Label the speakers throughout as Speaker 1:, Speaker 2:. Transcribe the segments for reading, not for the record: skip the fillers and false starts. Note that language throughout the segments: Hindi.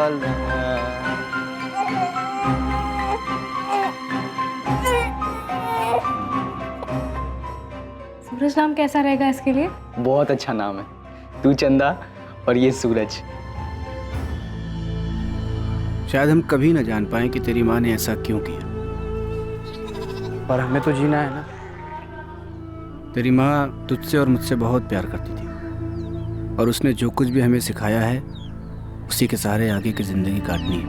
Speaker 1: डाल दें।
Speaker 2: सूरज नाम कैसा रहेगा इसके लिए?
Speaker 1: बहुत अच्छा नाम है, तू चंदा और ये सूरज।
Speaker 3: शायद हम कभी ना जान पाए कि तेरी माँ ने ऐसा क्यों किया,
Speaker 1: पर हमें तो जीना है ना।
Speaker 3: तेरी माँ तुझसे और मुझसे बहुत प्यार करती थी और उसने जो कुछ भी हमें सिखाया है उसी के सहारे आगे की जिंदगी काटनी है।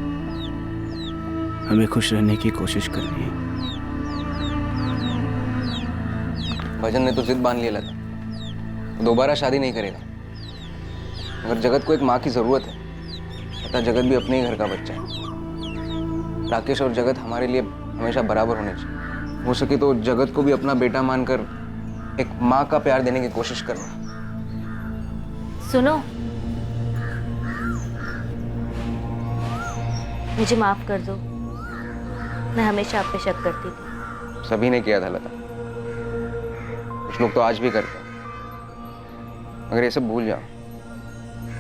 Speaker 3: हमें खुश रहने की कोशिश करनी है।
Speaker 4: भजन ने तो जिद बांध लिया लता, वो दोबारा शादी नहीं करेगा। अगर जगत को एक माँ की जरूरत है, अतः जगत भी अपने ही घर का बच्चा है। राकेश और जगत हमारे लिए हमेशा बराबर होने चाहिए। हो सके तो जगत को भी अपना बेटा मानकर एक माँ का प्यार देने की कोशिश करना।
Speaker 5: सुनो, मुझे माफ कर दो, मैं हमेशा आप पे शक करती थी।
Speaker 4: सभी ने किया था लता, कुछ लोग तो आज भी करते हैं। मगर ये सब भूल जाओ,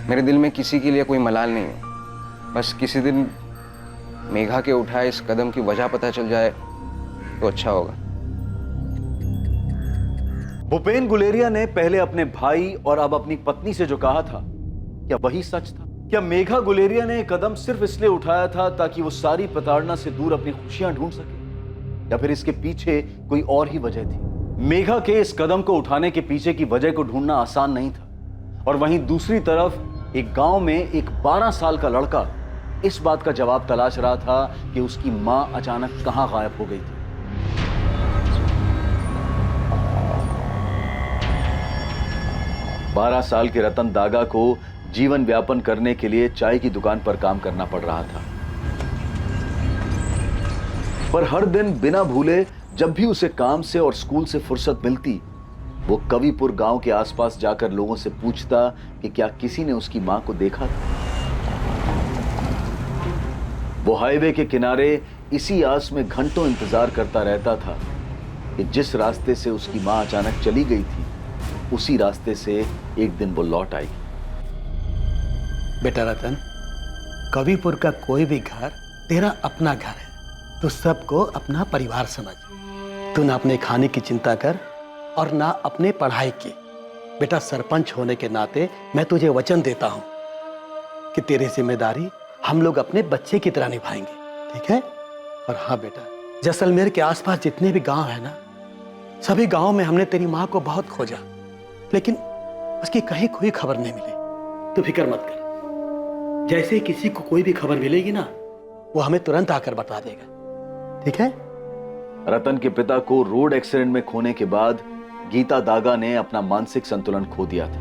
Speaker 4: मेरे दिल में किसी के लिए कोई मलाल नहीं है। बस किसी दिन मेघा के उठाए इस कदम की वजह पता चल जाए तो अच्छा होगा।
Speaker 6: भूपेन गुलेरिया ने पहले अपने भाई और अब अपनी पत्नी से जो कहा था, क्या वही सच था? क्या मेघा गुलेरिया ने कदम सिर्फ इसलिए उठाया था ताकि वो सारी प्रताड़ना से दूर अपनी खुशियां ढूंढ सके, या फिर इसके पीछे कोई और ही वजह थी? मेघा के इस कदम को उठाने के पीछे की वजह को ढूंढना आसान नहीं था। और वहीं दूसरी तरफ एक गांव में एक 12 साल का लड़का इस बात का जवाब तलाश रहा था कि उसकी मां अचानक कहां गायब हो गई थी। 12 साल के रतन दागा को जीवन व्यापन करने के लिए चाय की दुकान पर काम करना पड़ रहा था। पर हर दिन बिना भूले जब भी उसे काम से और स्कूल से फुर्सत मिलती, वो कविपुर गांव के आसपास जाकर लोगों से पूछता कि क्या किसी ने उसकी मां को देखा था। वो हाईवे के किनारे इसी आस में घंटों इंतजार करता रहता था कि जिस रास्ते से उसकी मां अचानक चली गई थी, उसी रास्ते से एक दिन वो लौट आई।
Speaker 7: बेटा रतन, कविपुर का कोई भी घर तेरा अपना घर है। तू सबको अपना परिवार समझ। तू ना अपने खाने की चिंता कर और ना अपने पढ़ाई की। बेटा, सरपंच होने के नाते मैं तुझे वचन देता हूं कि तेरी जिम्मेदारी हम लोग अपने बच्चे की तरह निभाएंगे, ठीक है? और हाँ बेटा, जैसलमेर के आसपास जितने भी गांव है ना, सभी गांव में हमने तेरी माँ को बहुत खोजा, लेकिन उसकी कहीं कोई खबर नहीं मिली। तू फिक्र मत कर, जैसे ही किसी को कोई भी खबर मिलेगी ना, वो हमें तुरंत आकर बता देगा, ठीक है?
Speaker 6: रतन के पिता को रोड एक्सीडेंट में खोने के बाद गीता दागा ने अपना मानसिक संतुलन खो दिया था।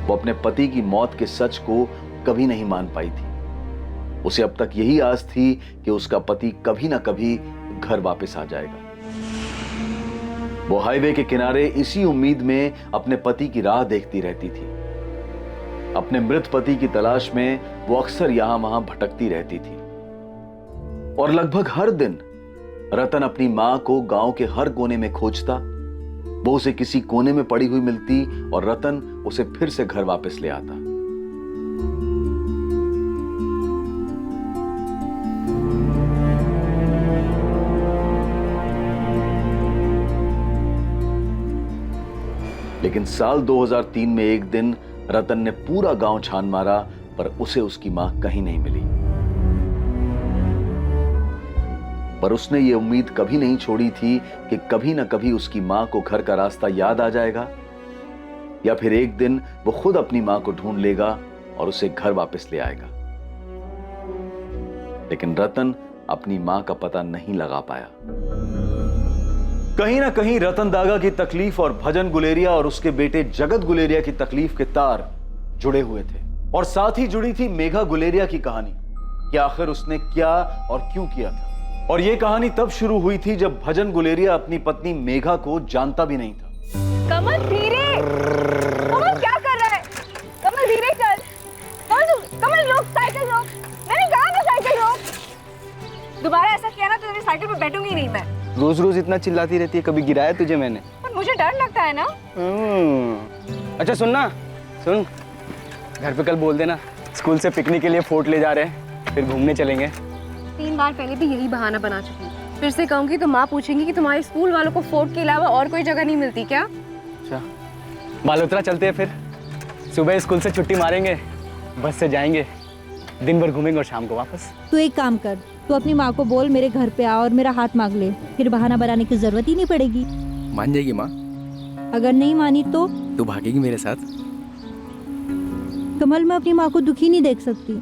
Speaker 6: वो अपने पति की मौत के सच को कभी नहीं मान पाई थी। उसे अब तक यही आस थी कि उसका पति कभी ना कभी घर वापस आ जाएगा। वो हाईवे के किनारे इसी उम्मीद में अपने पति की राह देखती रहती थी। अपने मृत पति की तलाश में वो अक्सर यहां वहां भटकती रहती थी और लगभग हर दिन रतन अपनी मां को गांव के हर कोने में खोजता। वो उसे किसी कोने में पड़ी हुई मिलती और रतन उसे फिर से घर वापस ले आता। लेकिन साल 2003 में एक दिन रतन ने पूरा गांव छान मारा, पर उसे उसकी मां कहीं नहीं मिली। पर उसने ये उम्मीद कभी नहीं छोड़ी थी कि कभी ना कभी उसकी मां को घर का रास्ता याद आ जाएगा, या फिर एक दिन वो खुद अपनी मां को ढूंढ लेगा और उसे घर वापस ले आएगा। लेकिन रतन अपनी मां का पता नहीं लगा पाया। कहीं ना कहीं रतन दागा की तकलीफ और भजन गुलेरिया और उसके बेटे जगत गुलेरिया की तकलीफ के तार जुड़े हुए थे, और साथ ही जुड़ी थी मेघा गुलेरिया की कहानी कि आखिर उसने क्या और क्यों किया था। और यह कहानी तब शुरू हुई थी जब भजन गुलेरिया अपनी पत्नी मेघा को जानता भी नहीं था।
Speaker 2: कमल धीरे, कमल क्या कर रहा है? कमल धीरे चल। कमल रोक, साइकिल रोक। मैंने कहा ना साइकिल रोक। दोबारा ऐसा किया ना तो तेरी साइकिल पे बैठूंगी नहीं मैं।
Speaker 1: रोज रोज इतना चिल्लाती रहती है, कभी गिराया तुझे मैंने?
Speaker 2: पर मुझे डर लगता है ना।
Speaker 1: अच्छा सुन ना, सुन, घर पे कल बोल देना स्कूल से पिकनिक के लिए फोर्ट ले जा रहे हैं। फिर घूमने चलेंगे।
Speaker 2: 3 बार पहले भी यही बहाना बना चुकी हूँ। फिर से कहूँगी तो माँ पूछेंगी कि तुम्हारे स्कूल वालों को फोर्ट के अलावा और कोई जगह नहीं मिलती क्या?
Speaker 1: अच्छा, बालोतरा चलते हैं फिर। सुबह स्कूल से छुट्टी मारेंगे, बस से जाएंगे, दिन भर घूमेंगे और शाम को वापस।
Speaker 8: तू एक काम कर, तू अपनी माँ को बोल मेरे घर पे आ और मेरा हाथ मांग ले, फिर बहाना बनाने की जरूरत ही नहीं पड़ेगी।
Speaker 3: मान जाएगी माँ?
Speaker 8: अगर नहीं मानी तो
Speaker 3: तू भागेगी मेरे साथ?
Speaker 8: कमल, मैं अपनी माँ को दुखी नहीं देख सकती।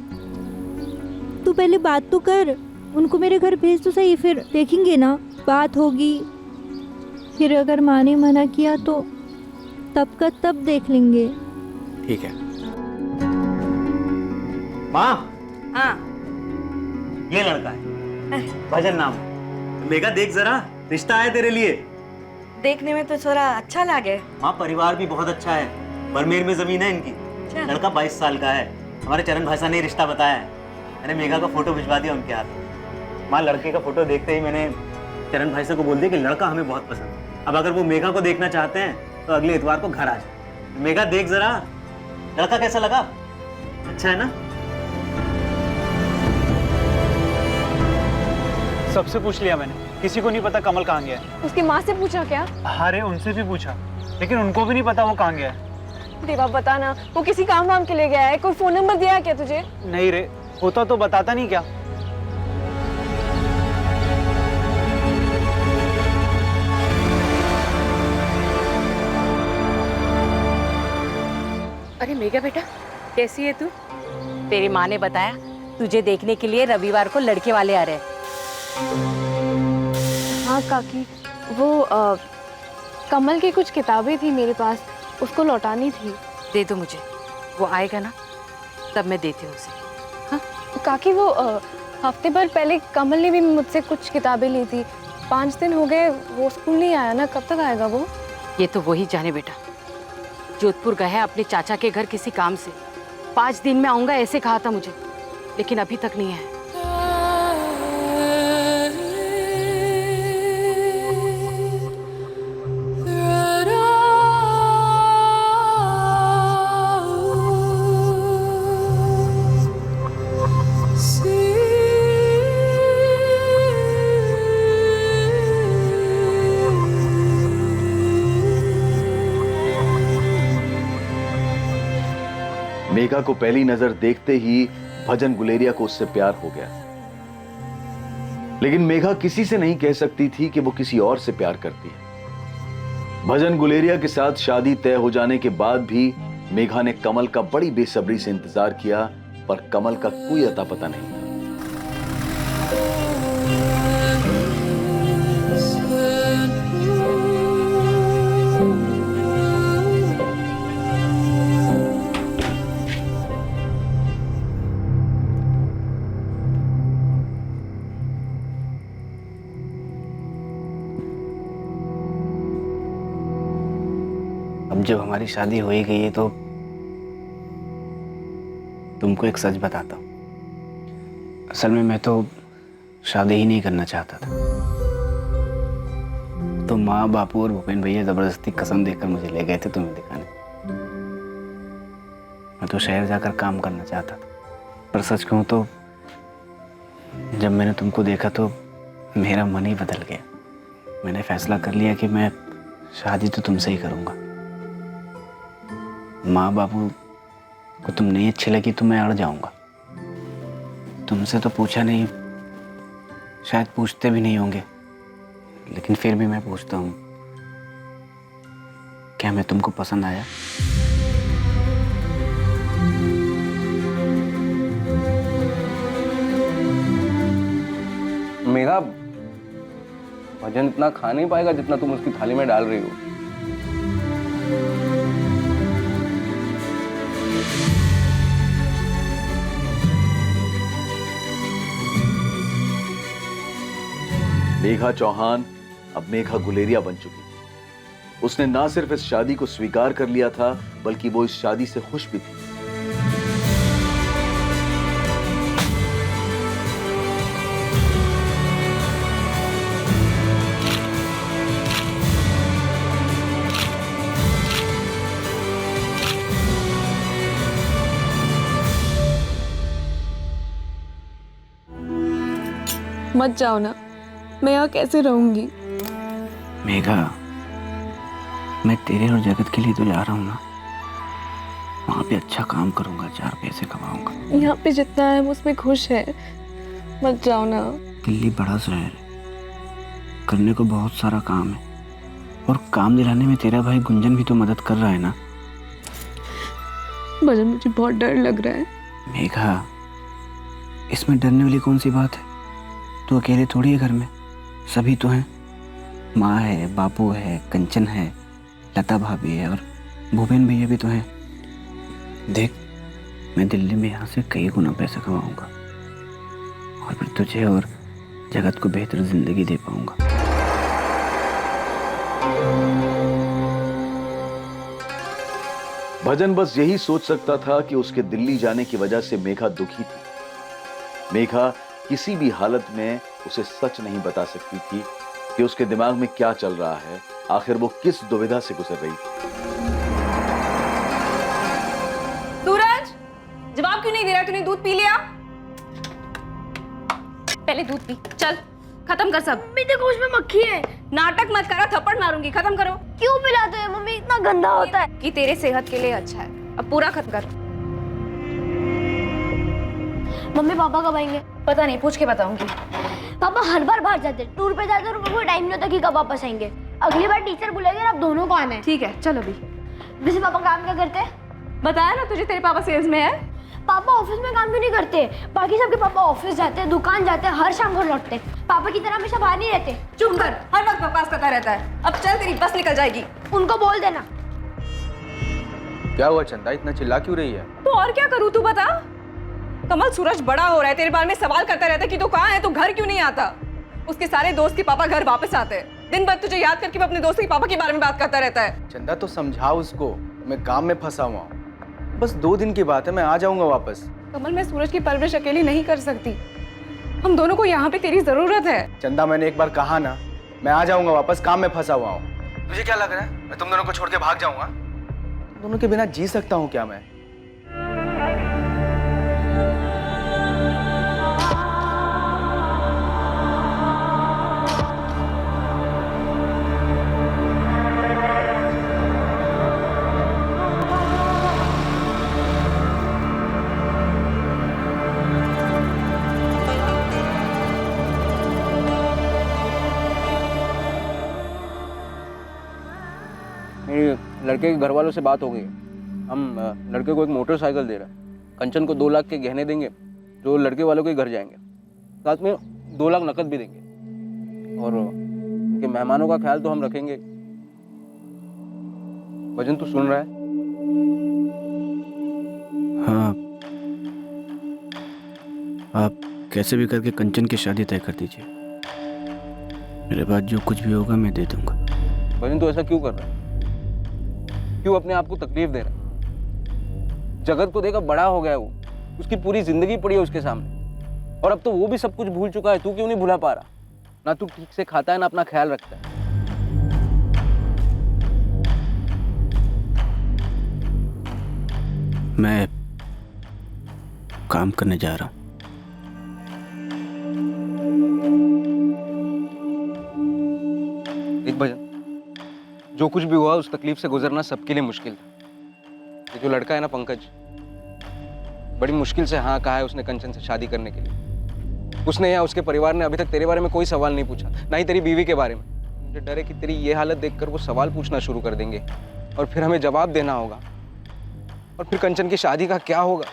Speaker 8: तू पहले बात तो कर, उनको मेरे घर भेज तो सही, फिर देखेंगे ना, बात होगी। फिर अगर माँ ने मना किया तो तब का तब देख लेंगे।
Speaker 3: ठीक है।
Speaker 9: माँ,
Speaker 5: हाँ,
Speaker 9: ये लड़का है, भजन नाम। मेघा देख जरा, रिश्ता है तेरे लिए।
Speaker 5: देखने में तो थोड़ा अच्छा लगे।
Speaker 9: माँ, परिवार भी बहुत अच्छा है, बरमेर में जमीन है इनकी। लड़का 22 साल का है। हमारे चरण भाई साहब ने रिश्ता बताया है। मैंने मेघा का फोटो भिजवा दिया उनके हाथ। माँ, लड़के का फोटो देखते ही मैंने चरण भाई साहब को बोल दिया कि लड़का हमें बहुत पसंद है। अब अगर वो मेघा को देखना चाहते हैं तो अगले इतवार को घर आ जाए। मेघा देख जरा, लड़का कैसा लगा? अच्छा है ना?
Speaker 10: सबसे पूछ लिया मैंने, किसी को नहीं पता कमल कहाँ गया है।
Speaker 2: उसकी माँ से पूछा क्या?
Speaker 10: अरे उनसे भी पूछा, लेकिन उनको भी नहीं पता वो कहाँ गया है।
Speaker 2: देवा बता ना, वो किसी काम वाम के लिए गया है? कोई फोन नंबर दिया है क्या तुझे?
Speaker 10: नहीं रे, होता तो बताता नहीं क्या।
Speaker 5: अरे मेघा बेटा, कैसी है तू? तेरी माँ ने बताया तुझे देखने के लिए रविवार को लड़के वाले आ रहे हैं।
Speaker 2: हाँ काकी, वो कमल की कुछ किताबें थी मेरे पास, उसको लौटानी थी।
Speaker 5: दे दो मुझे, वो आएगा ना तब मैं देती हूँ उसे।
Speaker 2: हाँ काकी, वो हफ्ते भर पहले कमल ने भी मुझसे कुछ किताबें ली थी। 5 दिन हो गए, वो स्कूल नहीं आया ना, कब तक आएगा वो?
Speaker 5: ये तो वही जाने बेटा। जोधपुर गया है अपने चाचा के घर किसी काम से। 5 दिन में आऊंगा ऐसे कहा था मुझे, लेकिन अभी तक नहीं है।
Speaker 6: मेघा को पहली नजर देखते ही भजन गुलेरिया को उससे प्यार हो गया। लेकिन मेघा किसी से नहीं कह सकती थी कि वो किसी और से प्यार करती है। भजन गुलेरिया के साथ शादी तय हो जाने के बाद भी मेघा ने कमल का बड़ी बेसब्री से इंतजार किया, पर कमल का कोई अता पता नहीं था।
Speaker 3: अब जब हमारी शादी हो ही गई है तो तुमको एक सच बताता हूँ। असल में मैं तो शादी ही नहीं करना चाहता था, तो माँ बापू और भूपेन भैया जबरदस्ती कसम देकर मुझे ले गए थे तुम्हें दिखाने। मैं तो शहर जाकर काम करना चाहता था, पर सच कहूँ तो जब मैंने तुमको देखा तो मेरा मन ही बदल गया। मैंने फैसला कर लिया कि मैं शादी तो तुमसे ही करूँगा। माँ बापू को तुम नहीं अच्छी लगी तो मैं अड़ जाऊंगा। तुमसे तो पूछा नहीं, शायद पूछते भी नहीं होंगे, लेकिन फिर भी मैं पूछता हूँ, क्या मैं तुमको पसंद आया?
Speaker 4: मेघा, भजन इतना खा नहीं पाएगा जितना तुम उसकी थाली में डाल रही हो।
Speaker 6: मेघा चौहान अब मेघा गुलेरिया बन चुकी थी। उसने ना सिर्फ इस शादी को स्वीकार कर लिया था, बल्कि वो इस शादी से खुश भी थी।
Speaker 2: मत जाओ ना, मैं यहाँ कैसे रहूंगी?
Speaker 3: मेघा, मैं तेरे और जगत के लिए तो जा रहा हूँ ना। वहाँ पे अच्छा काम करूँगा, 4 पैसे कमाऊँगा।
Speaker 2: यहाँ पे जितना है हम उसमें खुश है, मत जाओ ना।
Speaker 3: दिल्ली बड़ा शहर है, करने को बहुत सारा काम है, और काम दिलाने में तेरा भाई गुंजन भी तो मदद कर रहा है ना।
Speaker 2: भजन, मुझे बहुत डर लग रहा है।
Speaker 3: मेघा, इसमें डरने वाली कौन सी बात है? तू अकेले थोड़ी है घर में, सभी तो हैं। माँ है, बापू है, कंचन है, लता भाभी है, और भूपेन भैया भी तो हैं। देख, मैं दिल्ली में यहाँ से कई गुना पैसा कमाऊंगा, और फिर तुझे और जगत को बेहतर जिंदगी दे पाऊंगा।
Speaker 6: भजन बस यही सोच सकता था कि उसके दिल्ली जाने की वजह से मेघा दुखी थी। मेघा किसी भी हालत में उसे सच नहीं बता सकती थी कि उसके दिमाग में क्या चल रहा है, आखिर वो किस दुविधा से गुजर रही थी।
Speaker 2: सूरज, जवाब क्यों नहीं दे रहा? तूने दूध पी लिया?
Speaker 5: पहले दूध पी, चल खत्म कर सब।
Speaker 11: मम्मी देखो उसमें मक्खी है।
Speaker 2: नाटक मत करो, थप्पड़ मारूंगी। खत्म करो।
Speaker 11: क्यों पिलाते हैं मम्मी? इतना गंदा होता है।
Speaker 2: कि तेरे सेहत के लिए अच्छा है। अब पूरा खत्म कर।
Speaker 11: मम्मी पापा कब आएंगे?
Speaker 2: पता नहीं, पूछ के बताऊंगी।
Speaker 11: पापा हर बार बाहर जाते हैं, टूर पे जाते हैं, और उनको टाइम नहीं होता कि कब वापस आएंगे। अगली बार टीचर बुलाएंगे और आप दोनों को आना है।
Speaker 2: ठीक है, चलो अभी।
Speaker 11: वैसे पापा काम क्या करते हैं?
Speaker 2: बताया ना तुझे, तेरे पापा सेल्स में है।
Speaker 11: पापा ऑफिस में काम क्यों नहीं करते? बाकी सबके पापा ऑफिस जाते हैं, दुकान जाते हैं, हर शाम घर लौटते हैं। पापा की तरह हमेशा बाहर नहीं रहते।
Speaker 2: चुप कर, हर वक्त बकवास करता रहता है। अब चल, तेरी बस निकल जाएगी।
Speaker 11: उनको बोल देना।
Speaker 4: क्या हुआ चंदा, इतना चिल्ला क्यों रही है?
Speaker 2: तो और क्या करूँ, तू बता। कमल, सूरज बड़ा हो रहा है, तेरे बारे में सवाल करता रहता है कि तू कहाँ है, तू घर क्यों नहीं आता। उसके सारे दोस्त के पापा घर वापस आते हैं। दिन भर तुझे याद करके वो अपने दोस्त के पापा के बारे में बात करता रहता है।
Speaker 1: चंदा, तो समझाओ उसको, मैं काम में फंसा हुआ हूँ। बस 2 दिन की बात है, मैं आ जाऊंगा वापस।
Speaker 2: कमल, मैं सूरज की परवरिश अकेली नहीं कर सकती। हम दोनों को यहाँ पे तेरी जरूरत है।
Speaker 1: चंदा, मैंने एक बार कहा ना, मैं आ जाऊंगा वापस, काम में फंसा हुआ हूँ। तुझे क्या लग रहा है मैं तुम दोनों को छोड़ के भाग जाऊंगा? तुम दोनों के बिना जी सकता हूँ क्या मैं?
Speaker 4: लड़के के घर वालों से बात हो गई है। हम लड़के को एक मोटरसाइकिल दे रहे हैं। कंचन को 2 लाख के गहने देंगे जो लड़के वालों के घर जाएंगे। साथ में 2 लाख नकद भी देंगे, और उनके मेहमानों का ख्याल तो हम रखेंगे। भजन, तू सुन रहा है?
Speaker 3: हाँ, आप कैसे भी करके कंचन की शादी तय कर दीजिए। मेरे बाद जो कुछ भी होगा मैं दे दूंगा।
Speaker 4: भजन, तू ऐसा क्यों कर रहा है? क्यों अपने आप को तकलीफ दे रहा है? जगत को देखा बड़ा हो गया है वो, उसकी पूरी जिंदगी पड़ी है उसके सामने, और अब तो वो भी सब कुछ भूल चुका है। तू क्यों नहीं भुला पा रहा? ना तू ठीक से खाता है, ना अपना ख्याल रखता है।
Speaker 3: मैं काम करने जा रहा हूँ।
Speaker 4: एक भजन, जो कुछ भी हुआ उस तकलीफ से गुजरना सबके लिए मुश्किल था। ये जो लड़का है ना पंकज, बड़ी मुश्किल से हाँ कहा है उसने कंचन से शादी करने के लिए। उसने या उसके परिवार ने अभी तक तेरे बारे में कोई सवाल नहीं पूछा, ना ही तेरी बीवी के बारे में। मुझे डर है कि तेरी ये हालत देखकर वो सवाल पूछना शुरू कर देंगे, और फिर हमें जवाब देना होगा, और फिर कंचन की शादी का क्या होगा?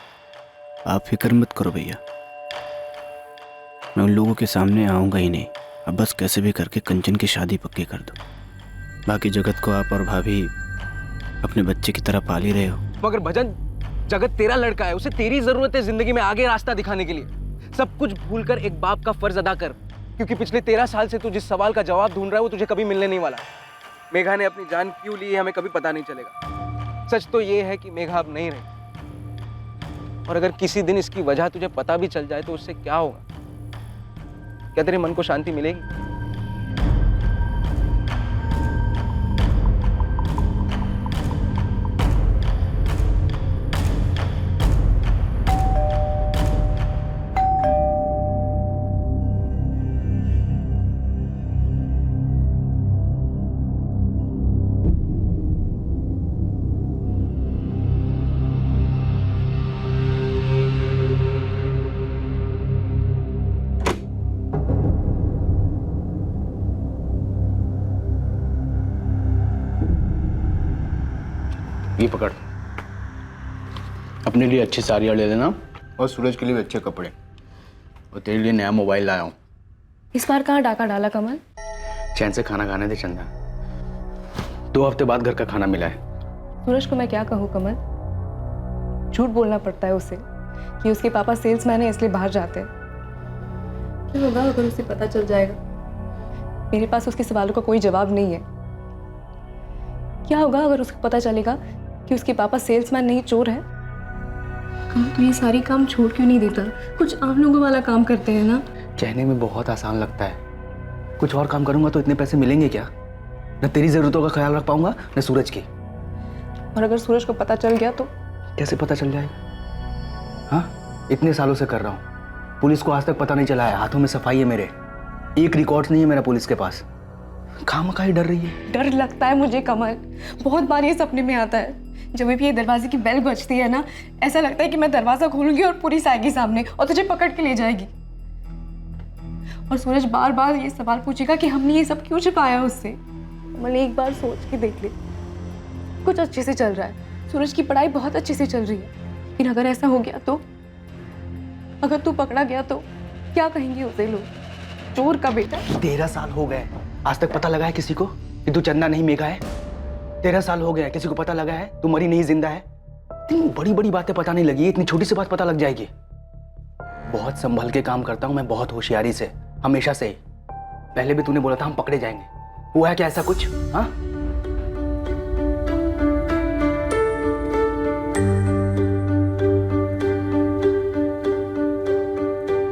Speaker 3: आप फिक्र मत करो भैया, मैं उन लोगों के सामने आऊँगा ही नहीं। अब बस कैसे भी करके कंचन की शादी पक्की कर दो। बाकी जगत को आप और भाभी अपने बच्चे की तरह पाल ही रहे हो।
Speaker 4: मगर भजन, जगत तेरा लड़का है, उसे तेरी जरूरत है जिंदगी में आगे रास्ता दिखाने के लिए। सब कुछ भूलकर एक बाप का फर्ज अदा कर, क्योंकि पिछले 13 साल से तू जिस सवाल का जवाब ढूंढ रहा है वो तुझे कभी मिलने नहीं वाला। मेघा ने अपनी जान क्यों ली है हमें कभी पता नहीं चलेगा। सच तो ये है कि मेघा अब नहीं रही, और अगर किसी दिन इसकी वजह तुझे पता भी चल जाए तो उससे क्या होगा? क्या तेरे मन को शांति मिलेगी?
Speaker 1: ये पकड़, अपने लिए अच्छी साड़ियाँ ले लेना और सूरज के लिए भी अच्छे कपड़े, और तेरे लिए नया मोबाइल लाया हूँ।
Speaker 2: इस बार कहाँ डाका डाला कमल?
Speaker 1: चैन से खाना खाने दे चंदा, 2 हफ्ते बाद घर का खाना मिला है।
Speaker 2: सूरज को मैं क्या कहूँ कमल? झूठ बोलना पड़ता है उसे कि उसके पापा सेल्समैन है इसलिए बाहर जाते हैं। क्या होगा अगर उसे पता चल जाएगा? मेरे पास उसके सवालों का कोई जवाब नहीं है। क्या होगा अगर उसको पता चलेगा कि उसके पापा सेल्समैन नहीं चोर है? कमल तू ये सारी काम छोड़ क्यों नहीं देता? कुछ आम लोगों वाला काम करते हैं ना।
Speaker 1: कहने में बहुत आसान लगता है, कुछ और काम करूंगा तो इतने पैसे मिलेंगे क्या? न तेरी जरूरतों का ख्याल रख पाऊंगा न सूरज की।
Speaker 2: और अगर सूरज को पता चल गया तो?
Speaker 1: कैसे पता चल जाएगा? हाँ, इतने सालों से कर रहा हूँ, पुलिस को आज तक पता नहीं चला है। हाथों में सफाई है मेरे, एक रिकॉर्ड नहीं है मेरा पुलिस के पास। खामखा ही डर रही है।
Speaker 2: डर लगता है मुझे कमल, बहुत बार ये सपने में आता है। जब भी ये दरवाजे की बेल बजती है ना, ऐसा लगता है कि मैं दरवाजा खोलूंगी और पुलिस आएगी सामने और तुझे पकड़ के ले जाएगी। और सूरज बार बार ये सवाल पूछेगा कि हमने ये सब क्यों छिपाया उससे। कमल एक बार सोच के देख ले, कुछ अच्छे से चल रहा है, सूरज की पढ़ाई बहुत अच्छे से चल रही है, लेकिन अगर ऐसा हो गया तो? अगर तू पकड़ा गया तो क्या कहेंगे उसे लोग? चोर का बेटा।
Speaker 1: 13 साल हो गए, आज तक पता लगा है किसी को कि तू चंदा नहीं मेघा है? 13 साल हो गए, किसी को पता लगा है तू मरी नहीं जिंदा है? इतनी बड़ी बड़ी बातें पता नहीं लगी, इतनी छोटी सी बात पता लग जाएगी। बहुत संभल के काम करता हूं मैं, बहुत होशियारी से, हमेशा से ही। पहले भी तूने बोला था हम पकड़े जाएंगे, हुआ है क्या ऐसा कुछ? हाँ,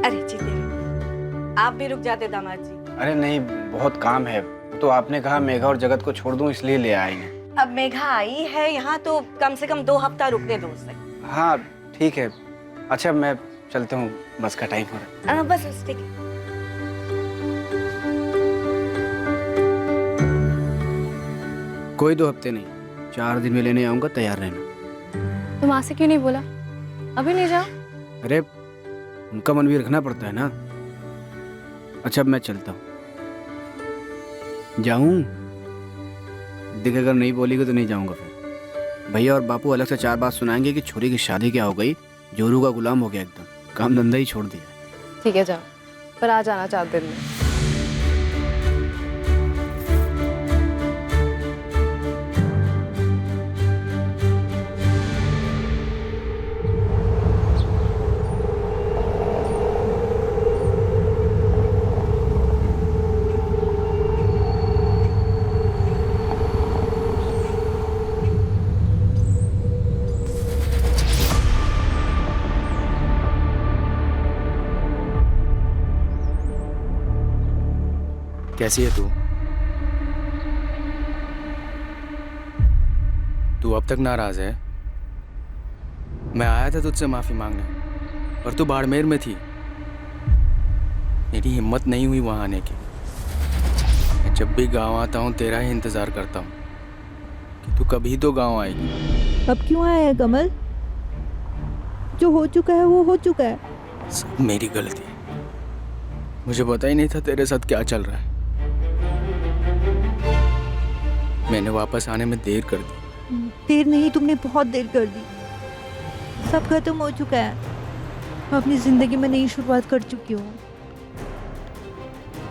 Speaker 5: अरे जी आप भी रुक जाते दामाद जी।
Speaker 3: अरे नहीं, बहुत काम है। तो आपने कहा मेघा और जगत को छोड़ दूं इसलिए ले आएंगे।
Speaker 5: अब मेघा आई है यहाँ तो कम से कम 2 हफ्ता रुकने दो उसे।
Speaker 3: हाँ ठीक है। अच्छा मैं चलता हूँ, बस का टाइम हो रहा है।
Speaker 5: बस ठीक है।
Speaker 3: कोई 2 हफ्ते नहीं, 4 दिन में लेने आऊंगा, तैयार रहना।
Speaker 2: तुम माँ से क्यों नहीं बोला? अभी नहीं जाओ।
Speaker 3: अरे उनका मन भी रखना पड़ता है ना। अच्छा अब मैं चलता हूँ। जाऊँ? देख अगर नहीं बोलेगी तो नहीं जाऊँगा फिर। भैया और बापू अलग से 4 बात सुनाएंगे कि छोरी की शादी क्या हो गई, जोरू का गुलाम हो गया, एकदम काम धंधा ही छोड़ दिया।
Speaker 2: ठीक है जाओ, पर आ जाना 4 दिन में।
Speaker 1: कैसी है तू? तू अब तक नाराज है? मैं आया था तुझसे माफी मांगने, पर तू बाड़मेर में थी। मेरी हिम्मत नहीं हुई वहां आने की। मैं जब भी गांव आता हूँ तेरा ही इंतजार करता हूँ कि तू कभी तो गांव आएगी।
Speaker 8: अब क्यों आया है कमल? जो हो चुका है वो हो चुका है।
Speaker 1: सब मेरी गलती है, मुझे पता ही नहीं था तेरे साथ क्या चल रहा है। मैंने वापस आने में देर कर दी।
Speaker 8: देर नहीं, तुमने बहुत देर कर दी। सब खत्म हो चुका है, मैं अपनी जिंदगी में नई शुरुआत कर चुकी हूँ।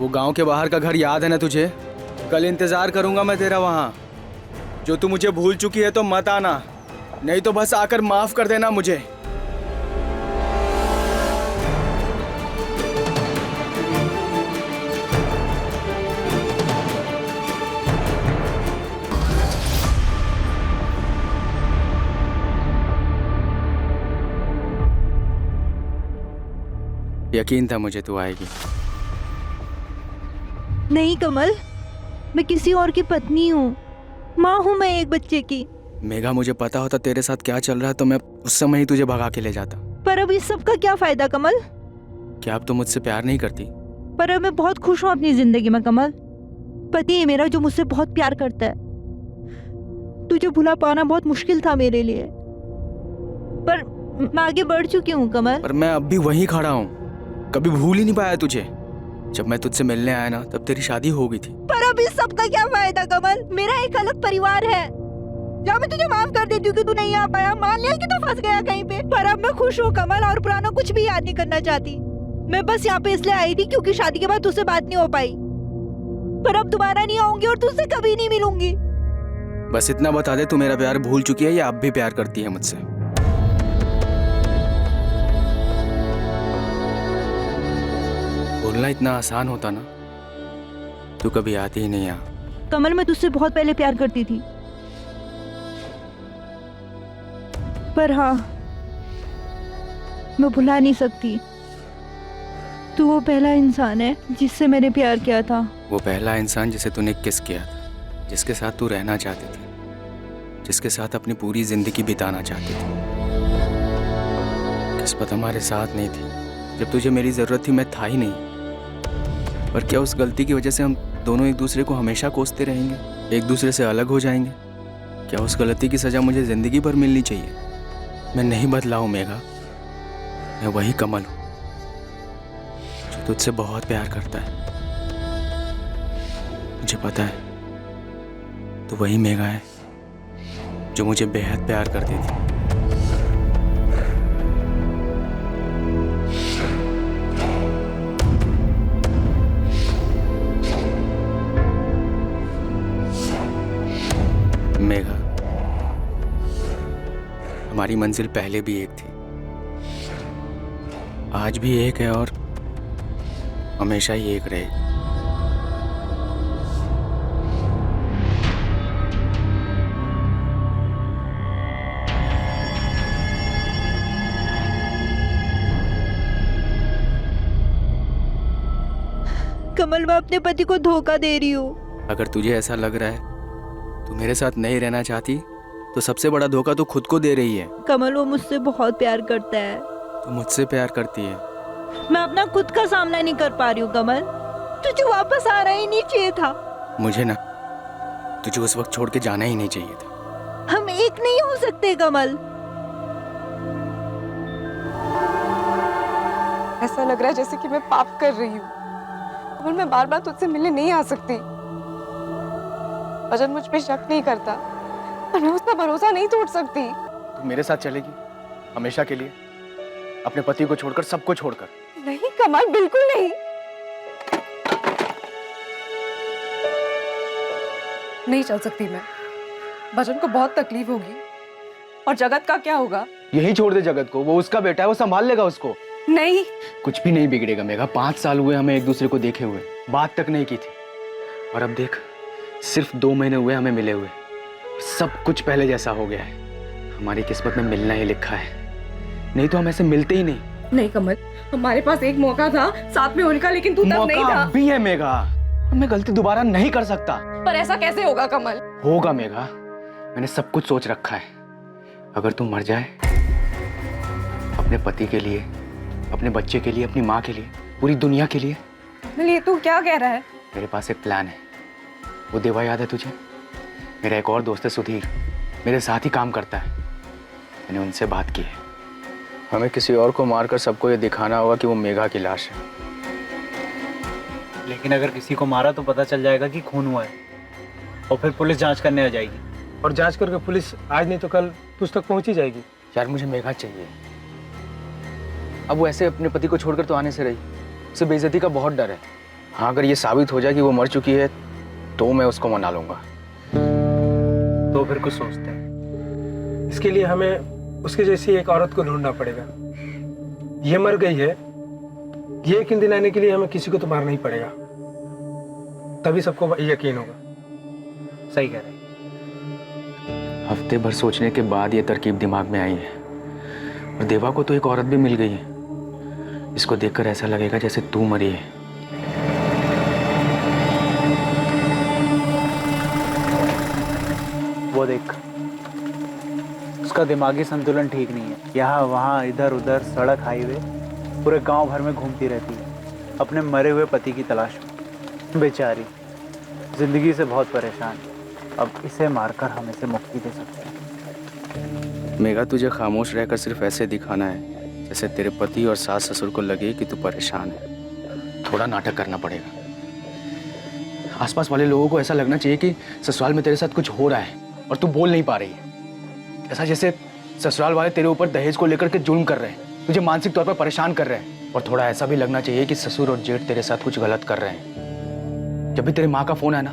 Speaker 1: वो गांव के बाहर का घर याद है ना तुझे? कल इंतजार करूंगा मैं तेरा वहां। जो तू मुझे भूल चुकी है तो मत आना, नहीं तो बस आकर माफ कर देना मुझे। यकीन था मुझे तू आएगी।
Speaker 8: नहीं कमल, मैं किसी और की पत्नी हूँ, माँ हूँ मैं एक बच्चे की।
Speaker 1: मेघा मुझे पता होता तेरे साथ क्या चल रहा है तो मैं उस समय ही तुझे भगा के ले जाता।
Speaker 8: पर अब इस सब का क्या फायदा कमल?
Speaker 1: क्या अब तू मुझसे प्यार नहीं करती?
Speaker 8: पर अब मैं बहुत खुश हूँ अपनी जिंदगी में कमल। पति है मेरा जो मुझसे बहुत प्यार करता है। तुझे भुला पाना बहुत मुश्किल था मेरे लिए, पर मैं आगे बढ़ चुकी हूँ कमल।
Speaker 1: पर मैं अब भी वहीं खड़ा हूँ, कभी भूल ही नहीं पाया तुझे। जब मैं तुझसे मिलने आया ना तब तेरी शादी हो गई थी।
Speaker 8: पर अब इस सब का क्या फायदा कमल? मेरा एक अलग परिवार है, या मैं तुझे माफ कर देती हूँ कि तू नहीं आ पाया, मान लिया कि तू फंस गया कहीं पे। पर अब मैं खुश हूँ कमल, और पुराना कुछ भी याद नहीं करना चाहती। मैं बस यहाँ पे इसलिए आई थी क्योंकि शादी के बाद तुझसे बात नहीं हो पाई, पर अब दोबारा नहीं आऊंगी और तुझसे कभी नहीं मिलूंगी।
Speaker 3: बस इतना बता दे, तू मेरा प्यार भूल चुकी है या अब भी प्यार करती है मुझसे? बोलना इतना आसान होता ना, तू कभी आती ही नहीं यहाँ।
Speaker 8: कमल, मैं तुझसे बहुत पहले प्यार करती थी, पर हाँ, मैं भुला नहीं सकती। तू वो पहला इंसान है जिससे मैंने प्यार किया था।
Speaker 3: वो पहला इंसान जिसे तूने किस किया था, जिसके साथ तू रहना चाहती थी, जिसके साथ अपनी पूरी जिंदगी बिताना चाहती थी। किस्मत हमारे साथ नहीं थी। जब तुझे मेरी जरूरत थी मैं था ही नहीं। पर क्या उस गलती की वजह से हम दोनों एक दूसरे को हमेशा कोसते रहेंगे, एक दूसरे से अलग हो जाएंगे? क्या उस गलती की सजा मुझे जिंदगी भर मिलनी चाहिए? मैं नहीं बदला हूँ मेघा, मैं वही कमल हूँ जो तुझसे बहुत प्यार करता है। मुझे पता है तो वही मेघा है जो मुझे बेहद प्यार करती थी। मेघा, हमारी मंजिल पहले भी एक थी, आज भी एक है और हमेशा ही एक रहे।
Speaker 8: कमल, मैं अपने पति को धोखा दे रही हूँ।
Speaker 3: अगर तुझे ऐसा लग रहा है तू मेरे साथ नहीं रहना चाहती, तो सबसे बड़ा धोखा तो खुद को दे रही है।
Speaker 8: कमल, वो मुझसे बहुत प्यार करता है।
Speaker 3: तू मुझसे प्यार करती है।
Speaker 8: मैं अपना खुद का सामना नहीं कर पा रही हूँ कमल। तुझे वापस आना ही नहीं चाहिए था।
Speaker 3: मुझे ना तुझे उस वक्त छोड़ के जाना ही नहीं चाहिए था।
Speaker 8: हम एक नहीं हो सकते कमल।
Speaker 2: ऐसा लग रहा है जैसे कि मैं पाप कर रही हूँ। कमल, मैं बार बार तुझसे मिलने नहीं आ सकती। भजन मुझ पे शक नहीं करता, पर मैं उसका भरोसा नहीं तोड़ सकती।
Speaker 1: तू मेरे साथ चलेगी हमेशा के लिए, अपने पति को छोड़कर, सबको छोड़कर?
Speaker 2: नहीं कमल, बिल्कुल नहीं। नहीं चल सकती मैं। भजन को बहुत तकलीफ होगी। और जगत का क्या होगा?
Speaker 1: यही छोड़ दे जगत को, वो उसका बेटा है, वो संभाल लेगा उसको।
Speaker 2: नहीं,
Speaker 1: कुछ भी नहीं बिगड़ेगा मेघा। 5 साल हुए हमें एक दूसरे को देखे हुए, बात तक नहीं की थी, और अब देख सिर्फ 2 महीने हुए हमें मिले हुए, सब कुछ पहले जैसा हो गया है। हमारी किस्मत में मिलना ही लिखा है, नहीं तो हम ऐसे मिलते ही नहीं।
Speaker 2: नहीं कमल, हमारे पास एक मौका था साथ में होने का, लेकिन तू तब नहीं था।
Speaker 1: भी है मेघा, मैं गलती दोबारा नहीं कर सकता।
Speaker 2: पर ऐसा कैसे होगा कमल?
Speaker 1: होगा मेघा, मैंने सब कुछ सोच रखा है। अगर तू मर जाए, अपने पति के लिए, अपने बच्चे के लिए, अपनी माँ के लिए, पूरी दुनिया के लिए।
Speaker 2: ये तू क्या कह रहा है?
Speaker 1: मेरे पास एक प्लान है। वो देवा याद है तुझे? मेरा एक और दोस्त है सुधीर, मेरे साथ ही काम करता है। मैंने उनसे बात की है। हमें किसी और को मारकर सबको ये दिखाना होगा कि वो मेघा की लाश है।
Speaker 10: लेकिन अगर किसी को मारा तो पता चल जाएगा कि खून हुआ है, और फिर पुलिस जांच करने आ जाएगी।
Speaker 12: और जांच करके पुलिस आज नहीं तो कल तुझ तक पहुंच ही जाएगी।
Speaker 1: यार मुझे मेघा चाहिए। अब वो ऐसे अपने पति को छोड़कर तो आने से रही, उसे बेइज्जती का बहुत डर है। हाँ, अगर ये साबित हो जाए कि वो मर चुकी है तो मैं उसको मना लूंगा।
Speaker 12: तो फिर कुछ सोचते हैं। इसके लिए हमें उसकी जैसी एक औरत को ढूंढना पड़ेगा। ये मर गई है, ये यकीन दिलाने के लिए हमें किसी को तो मारना ही पड़ेगा, तभी सबको यकीन होगा।
Speaker 10: सही कह रहे।
Speaker 1: हफ्ते भर सोचने के बाद ये तरकीब दिमाग में आई है, और देवा को तो एक औरत भी मिल गई है। इसको देखकर ऐसा लगेगा जैसे तू मरी है।
Speaker 10: वो देख, उसका दिमागी संतुलन ठीक नहीं है। यहाँ वहाँ इधर उधर, सड़क, हाईवे, पूरे गांव भर में घूमती रहती है अपने मरे हुए पति की तलाश में। बेचारी जिंदगी से बहुत परेशान है। अब इसे मारकर हम इसे मुक्ति दे सकते हैं।
Speaker 3: मेघा, तुझे खामोश रहकर सिर्फ ऐसे दिखाना है जैसे तेरे पति और सास ससुर को लगे कि तू परेशान है।
Speaker 1: थोड़ा नाटक करना पड़ेगा। आसपास वाले लोगों को ऐसा लगना चाहिए कि ससुराल में तेरे साथ कुछ हो रहा है, और तू बोल नहीं पा रही है। ऐसा जैसे ससुराल वाले तेरे ऊपर दहेज को लेकर के जुल्म कर रहे हैं, तुझे मानसिक तौर पर परेशान कर रहे हैं। और थोड़ा ऐसा भी लगना चाहिए कि ससुर और जेठ तेरे साथ कुछ गलत कर रहे हैं। जब भी तेरे माँ का फोन है ना,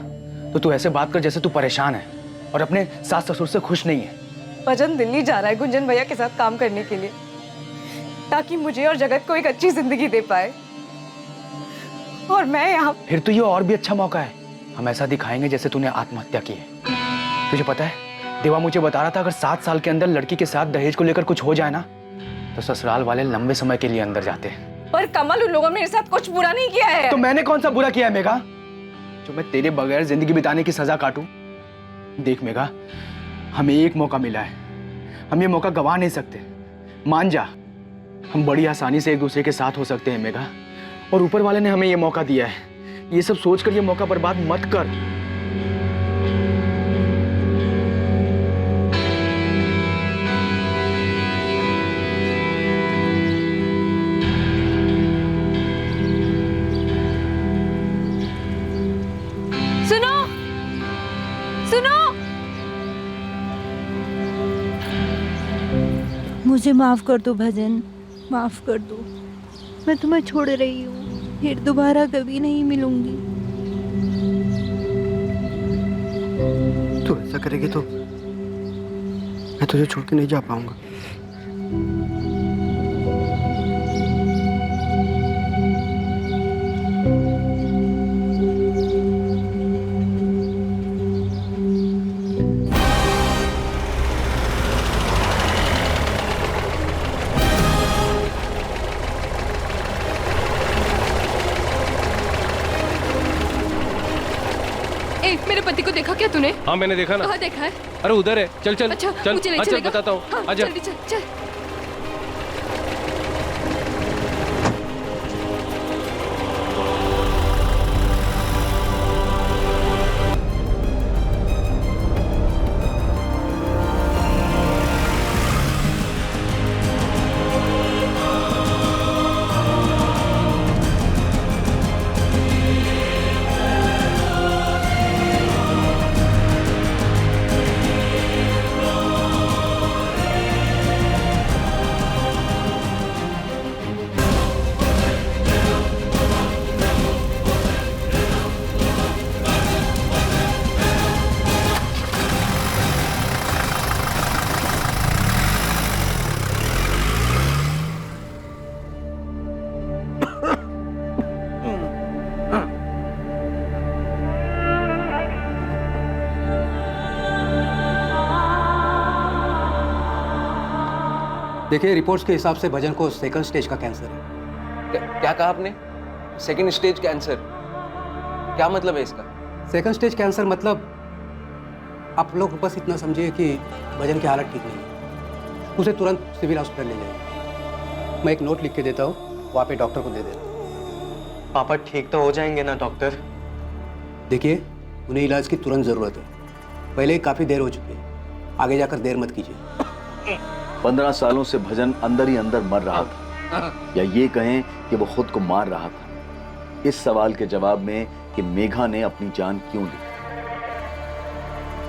Speaker 1: तो तू ऐसे बात कर जैसे तू परेशान है और अपने सास ससुर से खुश नहीं है।
Speaker 2: भजन दिल्ली जा रहा है गुंजन भैया के साथ काम करने के लिए, ताकि मुझे और जगत को एक अच्छी जिंदगी दे पाए। और मैं यहाँ।
Speaker 1: फिर तो ये और भी अच्छा मौका है। हम ऐसा दिखाएंगे जैसे तूने आत्महत्या की है। तुझे पता है, देवा मुझे बता रहा था अगर 7 साल के अंदर लड़की के साथ दहेज को लेकर कुछ हो जाए ना, तो ससुराल वाले लंबे समय के लिए अंदर जाते हैं।
Speaker 2: पर कमल, उन लोगों ने मेरे साथ कुछ बुरा नहीं किया है।
Speaker 1: तो मैंने कौन सा बुरा किया है मेघा, जो मैं तेरे बगैर जिंदगी बिताने की सजा काटूं? देख मेघा, हमें एक मौका मिला है, हम ये मौका गवा नहीं सकते। मान जा, हम बड़ी आसानी से एक दूसरे के साथ हो सकते हैं मेघा। और ऊपर वाले ने हमें ये मौका दिया है। ये सब सोचकर ये मौका बर्बाद मत कर।
Speaker 2: सुनो, सुनो।
Speaker 8: मुझे माफ कर दो भजन, माफ कर दो। मैं तुम्हें छोड़ रही हूँ, फिर दोबारा कभी नहीं मिलूंगी।
Speaker 13: तू ऐसा करेगी तो मैं तुझे छोड़ के नहीं जा पाऊंगा।
Speaker 5: मेरे पति को देखा क्या तूने?
Speaker 12: हाँ मैंने देखा ना।
Speaker 5: कहाँ देखा है?
Speaker 12: अरे उधर है, चल चल।
Speaker 5: अच्छा,
Speaker 12: चल
Speaker 5: मुझे ले
Speaker 12: चल
Speaker 5: चलेगा?
Speaker 12: बताता हूँ।
Speaker 5: हाँ,
Speaker 12: आजा।
Speaker 5: जल्दी चल चल।
Speaker 13: देखिए, रिपोर्ट्स के हिसाब से भजन को सेकंड स्टेज का कैंसर है।
Speaker 4: क्या कहा आपने? Second stage cancer? क्या मतलब है इसका?
Speaker 13: सेकंड स्टेज कैंसर मतलब आप लोग बस इतना समझिए कि भजन की हालत ठीक नहीं है, उसे तुरंत सिविल हॉस्पिटल ले जाइए। मैं एक नोट लिख के देता हूँ, वो आप डॉक्टर को दे देना।
Speaker 9: पापा ठीक तो हो जाएंगे ना डॉक्टर?
Speaker 13: देखिए, उन्हें इलाज की तुरंत ज़रूरत है। पहले ही काफ़ी देर हो चुकी है, आगे जाकर देर मत कीजिए।
Speaker 6: 15 सालों से भजन अंदर ही अंदर मर रहा था, या ये कहें कि वो खुद को मार रहा था। इस सवाल के जवाब में कि मेघा ने अपनी जान क्यों ली।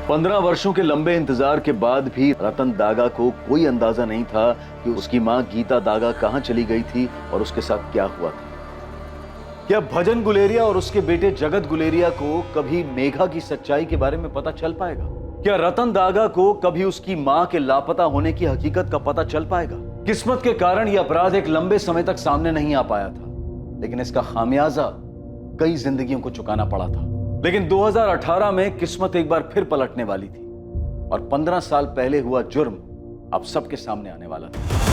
Speaker 6: 15 वर्षों के लंबे इंतजार के बाद भी रतन दागा को कोई अंदाजा नहीं था कि उसकी मां गीता दागा कहां चली गई थी और उसके साथ क्या हुआ था। क्या भजन गुलेरिया और उसके बेटे जगत गुलेरिया को कभी मेघा की सच्चाई के बारे में पता चल पाएगा? क्या रतन दागा को कभी उसकी मां के लापता होने की हकीकत का पता चल पाएगा? किस्मत के कारण यह अपराध एक लंबे समय तक सामने नहीं आ पाया था, लेकिन इसका खामियाजा कई जिंदगियों को चुकाना पड़ा था। लेकिन 2018 में किस्मत एक बार फिर पलटने वाली थी और 15 साल पहले हुआ जुर्म अब सबके सामने आने वाला था।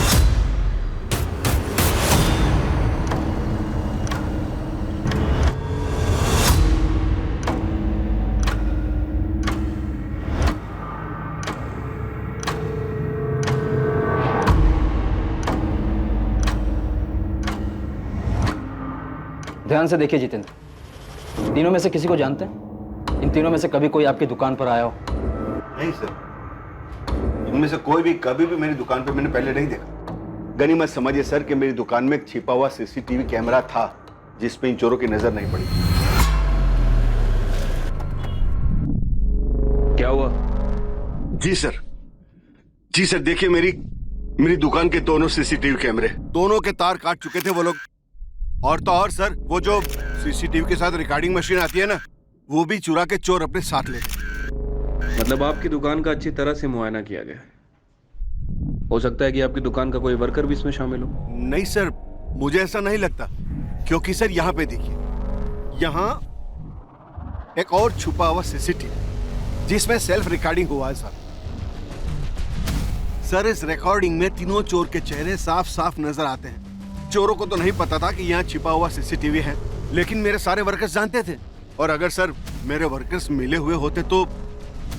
Speaker 14: ध्यान से देखिए जितेंद्र, तीनों में से किसी को जानते हैं? इन तीनों में से कभी कोई आपकी दुकान पर आया हो?
Speaker 15: नहीं सर, इनमें से कोई भी कभी भी मेरी दुकान पे मैंने पहले नहीं देखा। गनीमत समझिए सर कि मेरी दुकान में एक छिपा हुआ सीसीटीवी कैमरा था जिसपे इन चोरों की नजर नहीं पड़ी।
Speaker 4: क्या हुआ?
Speaker 15: जी सर, जी सर, देखिए मेरी दुकान के दोनों सीसीटीवी कैमरे, दोनों के तार काट चुके थे वो लोग। और तो और सर, वो जो सीसीटीवी के साथ रिकॉर्डिंग मशीन आती है ना, वो भी चुरा के चोर अपने साथ ले गए।
Speaker 16: मतलब आपकी दुकान का अच्छी तरह से मुआयना किया गया। हो सकता है कि आपकी दुकान का कोई वर्कर भी इसमें शामिल हो।
Speaker 15: नहीं सर, मुझे ऐसा नहीं लगता, क्योंकि सर यहाँ पे देखिए, यहाँ एक और छुपा हुआ सीसीटीवी जिसमें सेल्फ रिकॉर्डिंग हुआ है सर, इस रिकॉर्डिंग में तीनों चोर के चेहरे साफ साफ नजर आते हैं। चोरों को तो नहीं पता था कि यहाँ छिपा हुआ सीसीटीवी है, लेकिन मेरे सारे वर्कर्स जानते थे। और अगर सर मेरे वर्कर्स मिले हुए होते तो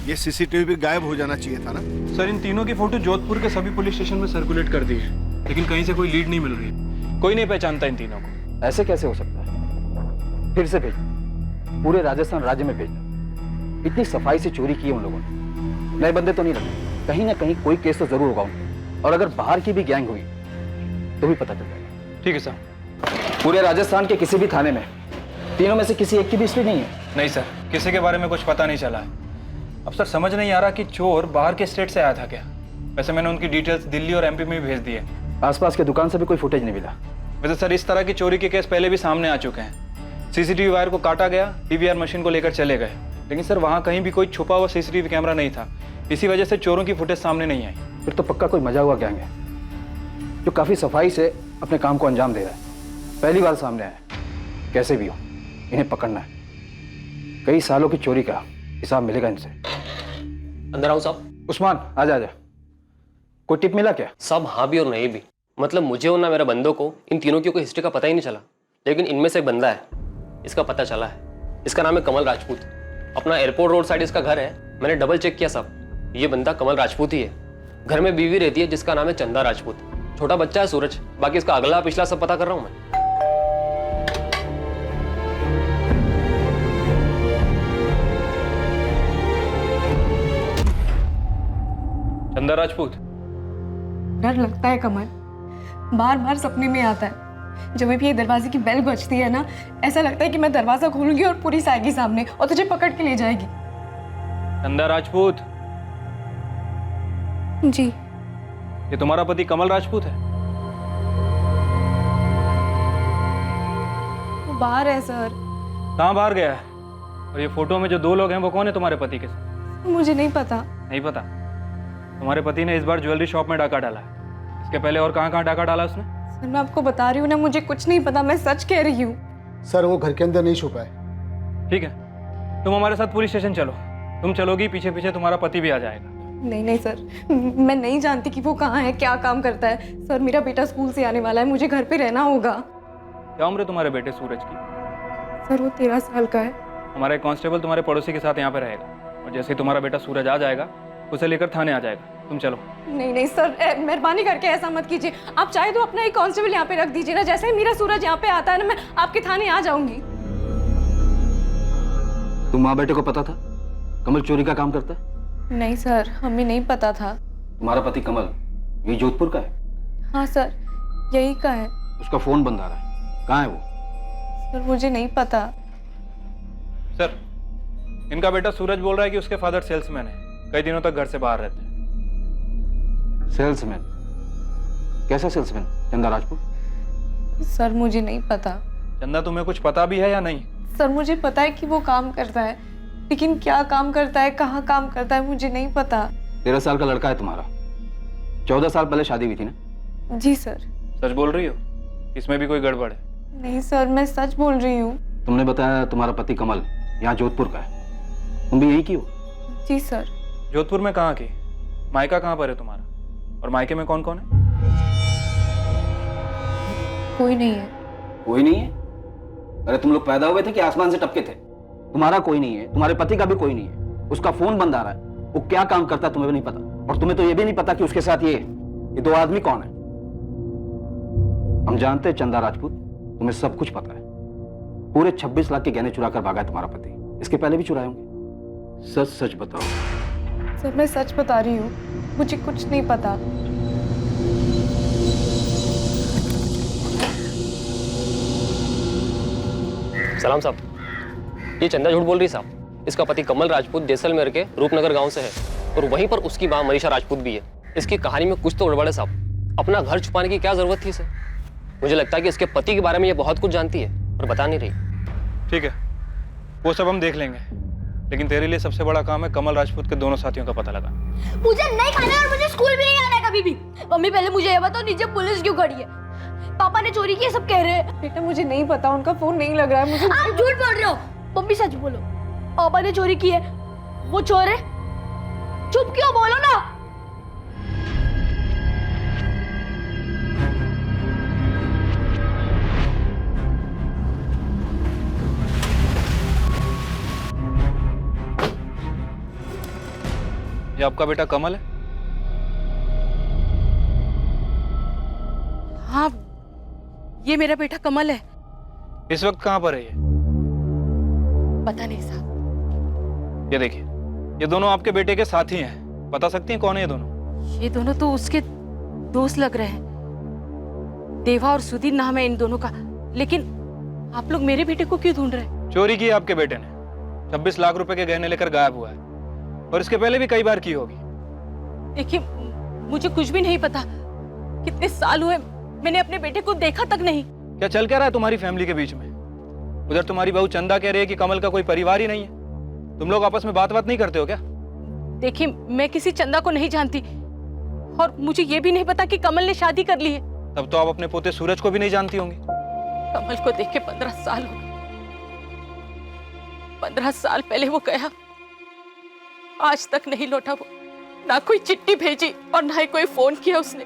Speaker 15: ये सीसीटीवी भी गायब हो जाना चाहिए था ना।
Speaker 16: सर, इन तीनों की फोटो जोधपुर के सभी पुलिस स्टेशन में सर्कुलेट कर दी है, लेकिन कहीं से कोई लीड नहीं मिल रही। कोई नहीं पहचानता इन तीनों को।
Speaker 14: ऐसे कैसे हो सकता है? फिर से भेजना, पूरे राजस्थान राज्य में भेजना। इतनी सफाई से चोरी की है उन लोगों ने। नए बंदे तो नहीं लगे, कहीं ना कहीं कोई केस तो जरूर होगा उनका। और अगर बाहर की भी गैंग हुई तो भी पता चल जाएगा।
Speaker 16: ठीक है सर।
Speaker 14: पूरे राजस्थान के किसी भी थाने में तीनों में से किसी एक की भी हिस्ट्री नहीं है?
Speaker 16: नहीं सर, किसी के बारे में कुछ पता नहीं चला है। अब सर समझ नहीं आ रहा कि चोर बाहर के स्टेट से आया था क्या। वैसे मैंने उनकी डिटेल्स दिल्ली और एमपी में भी भेज दी है।
Speaker 14: आसपास के दुकान से भी कोई फुटेज नहीं मिला।
Speaker 16: वैसे सर इस तरह की चोरी के केस पहले भी सामने आ चुके हैं। सीसीटीवी वायर को काटा गया, डीवीआर मशीन को लेकर चले गए, लेकिन सर वहाँ कहीं भी कोई छुपा हुआ सीसीटीवी कैमरा नहीं था। इसी वजह से चोरों की फुटेज सामने नहीं आई।
Speaker 14: फिर तो पक्का कोई मजा हुआ गैंग है जो काफी सफाई से अपने काम को अंजाम दे रहा है। पहली बार सामने आया। कैसे भी हो इन्हें पकड़ना है। कई सालों की चोरी का हिसाब मिलेगा इनसे।
Speaker 17: अंदर आओ साहब।
Speaker 14: उस्मान आजा आजा। कोई टिप मिला क्या?
Speaker 17: साहब हाँ भी और नहीं भी। मतलब मुझे और ना मेरे बंदों को इन तीनों की कोई हिस्ट्री का पता ही नहीं चला, लेकिन इनमें से एक बंदा है, इसका पता चला है। इसका नाम है कमल राजपूत। अपना एयरपोर्ट रोड साइड इसका घर है। मैंने डबल चेक किया साहब, ये बंदा कमल राजपूत ही है। घर में बीवी रहती है जिसका नाम है चंदा राजपूत। छोटा बच्चा है सूरज। बाकी इसका अगला पिछला सब पता कर रहा हूं मैं।
Speaker 16: चंदा राजपूत।
Speaker 2: डर लगता है कमल, बार बार सपने में आता है। जब भी ये दरवाजे की बेल बजती है ना, ऐसा लगता है कि मैं दरवाजा खोलूंगी और पुलिस आएगी सामने और तुझे पकड़ के ले जाएगी।
Speaker 16: चंदा राजपूत
Speaker 2: जी।
Speaker 16: ये तुम्हारा पति कमल राजपूत है?
Speaker 2: वो बाहर है सर।
Speaker 16: कहाँ बाहर गया है? और ये फोटो में जो दो लोग हैं वो कौन है तुम्हारे पति के साथ?
Speaker 2: मुझे नहीं पता।
Speaker 16: नहीं पता? तुम्हारे पति ने इस बार ज्वेलरी शॉप में डाका डाला है। इसके पहले और कहाँ कहाँ डाका डाला उसने?
Speaker 2: सर मैं आपको बता रही हूँ ना, मुझे कुछ नहीं पता, मैं सच कह रही हूँ।
Speaker 7: सर वो घर के अंदर नहीं छुपा है।
Speaker 16: ठीक है, तुम हमारे साथ पुलिस स्टेशन चलो। तुम चलोगी, पीछे पीछे तुम्हारा पति भी आ जाएगा।
Speaker 2: नहीं नहीं सर, मैं नहीं जानती कि वो कहाँ है, क्या काम करता है। सर मेरा बेटा स्कूल से आने वाला है, मुझे घर पे रहना होगा।
Speaker 16: क्या उम्र है तुम्हारे बेटे सूरज की?
Speaker 2: सर वो 13 साल का है।
Speaker 16: हमारा एक कांस्टेबल तुम्हारे पड़ोसी के साथ यहाँ पे रहेगा, और जैसे ही तुम्हारा बेटा सूरज आ जाएगा उसे लेकर थाने आ जाएगा। तुम चलो।
Speaker 2: नहीं नहीं सर, मेहरबानी करके ऐसा मत कीजिए। आप चाहे तो अपना एक कांस्टेबल यहाँ पे रख दीजिए ना। जैसे ही मेरा सूरज यहाँ पे आता है ना, मैं आपके थाने आ जाऊंगी।
Speaker 14: तुम माँ बेटे को पता था कमल चोरी का काम करता है?
Speaker 2: नहीं सर, हमें नहीं पता था।
Speaker 14: तुम्हारा पति कमल ये जोधपुर का है?
Speaker 2: हाँ सर, यही का है।
Speaker 14: उसका फोन बंद आ रहा है, कहाँ है वो?
Speaker 2: सर मुझे नहीं पता।
Speaker 16: सर इनका बेटा सूरज बोल रहा है कि उसके फादर सेल्समैन है, कई दिनों तक घर से बाहर रहते हैं।
Speaker 14: सेल्समैन? कैसा सेल्समैन? चंदा राजपूत?
Speaker 2: सर मुझे नहीं पता।
Speaker 16: चंदा तुम्हें कुछ पता भी है या नहीं?
Speaker 2: सर मुझे पता है कि वो काम करता है, लेकिन क्या काम करता है, कहाँ काम करता है, मुझे नहीं पता।
Speaker 14: 13 साल का लड़का है तुम्हारा। 14 साल पहले शादी हुई थी ना?
Speaker 2: जी सर।
Speaker 16: सच बोल रही हो? इसमें भी कोई गड़बड़ है?
Speaker 2: नहीं सर, मैं सच बोल रही हूँ।
Speaker 14: तुमने बताया तुम्हारा पति कमल यहाँ जोधपुर का है, तुम भी यही की हो?
Speaker 2: जी सर।
Speaker 16: जोधपुर में कहाँ की? मायका कहाँ पर है तुम्हारा? और मायके में कौन कौन है?
Speaker 2: कोई नहीं है।
Speaker 14: कोई नहीं है? अरे तुम लोग पैदा हुए थे कि आसमान से टपके थे? तुम्हारा कोई नहीं है, तुम्हारे पति का भी कोई नहीं है। उसका फोन बंद आ रहा है, वो क्या काम करता है तुम्हें भी नहीं पता। और तुम्हें तो ये भी नहीं पता कि उसके साथ ये 2 आदमी कौन है। हम जानते हैं चंदा राजपूत, तुम्हें सब कुछ पता है। पूरे 26 लाख के गहने चुरा कर भागा है तुम्हारा पति। इसके पहले भी चुराए होंगे। सच सच बताओ।
Speaker 2: सर मैं सच बता रही हूँ, मुझे कुछ नहीं पता।
Speaker 17: सलाम साहब, ये चंदा झूठ बोल रही साहब। इसका पति कमल राजपूत जैसलमेर के रूपनगर गांव से है। और वहीं पर उसकी माँ मनीषा राजपूत भी है। इसकी कहानी में कुछ तो गड़बड़ है साहब। अपना घर छुपाने की क्या जरूरत थी इसे? मुझे लगता है कि इसके पति के बारे में ये बहुत कुछ जानती है पर बता नहीं रही।
Speaker 16: ठीक है, वो सब हम देख लेंगे, लेकिन तेरे लिए सबसे बड़ा काम है कमल राजपूत के दोनों साथियों का पता लगा।
Speaker 11: मुझे नहीं खाना है और मुझे स्कूल भी नहीं आना है कभी भी। मम्मी पहले मुझे ये बताओ नीचे पुलिस क्यों खड़ी है? पापा ने चोरी की सब कह रहे हैं।
Speaker 2: बेटा मुझे नहीं पता, उनका फोन नहीं लग रहा है मुझे।
Speaker 11: आप झूठ बोल रहे हो। मम्मी सच बोलो, पापा ने चोरी की है, वो चोर है। चुप क्यों, बोलो ना।
Speaker 16: ये आपका बेटा कमल है?
Speaker 5: हाँ, ये मेरा बेटा कमल है।
Speaker 16: इस वक्त कहाँ पर है ये?
Speaker 5: पता नहीं साहब।
Speaker 16: ये देखिए, ये दोनों आपके बेटे के साथी हैं। बता सकती हैं कौन है ये दोनों?
Speaker 5: ये दोनों तो उसके दोस्त लग रहे हैं। देवा और सुधीर नाम है इन दोनों का। लेकिन आप लोग मेरे बेटे को क्यों ढूंढ रहे हैं?
Speaker 16: चोरी की है आपके बेटे ने। 26 लाख रुपए के गहने लेकर गायब हुआ है और इसके पहले भी कई बार की होगी।
Speaker 5: देखिए, मुझे कुछ भी नहीं पता। कितने साल हुए मैंने अपने बेटे को देखा तक नहीं।
Speaker 16: क्या चल क्या रहा है तुम्हारी फैमिली के बीच में? उधर तुम्हारी बहू चंदा कह रही है कि कमल का कोई परिवार ही नहीं है। तुम लोग आपस में बात नहीं करते हो क्या?
Speaker 5: देखिए, मैं किसी चंदा को नहीं जानती और मुझे ये भी नहीं पता कि कमल ने शादी कर ली है।
Speaker 16: तब तो आप अपने पोते सूरज को भी नहीं जानती होंगी।
Speaker 5: कमल को देख के 15 साल हो गए। 15 साल पहले वो गया, आज तक नहीं लौटा। वो ना कोई चिट्ठी भेजी और ना ही कोई फोन किया उसने।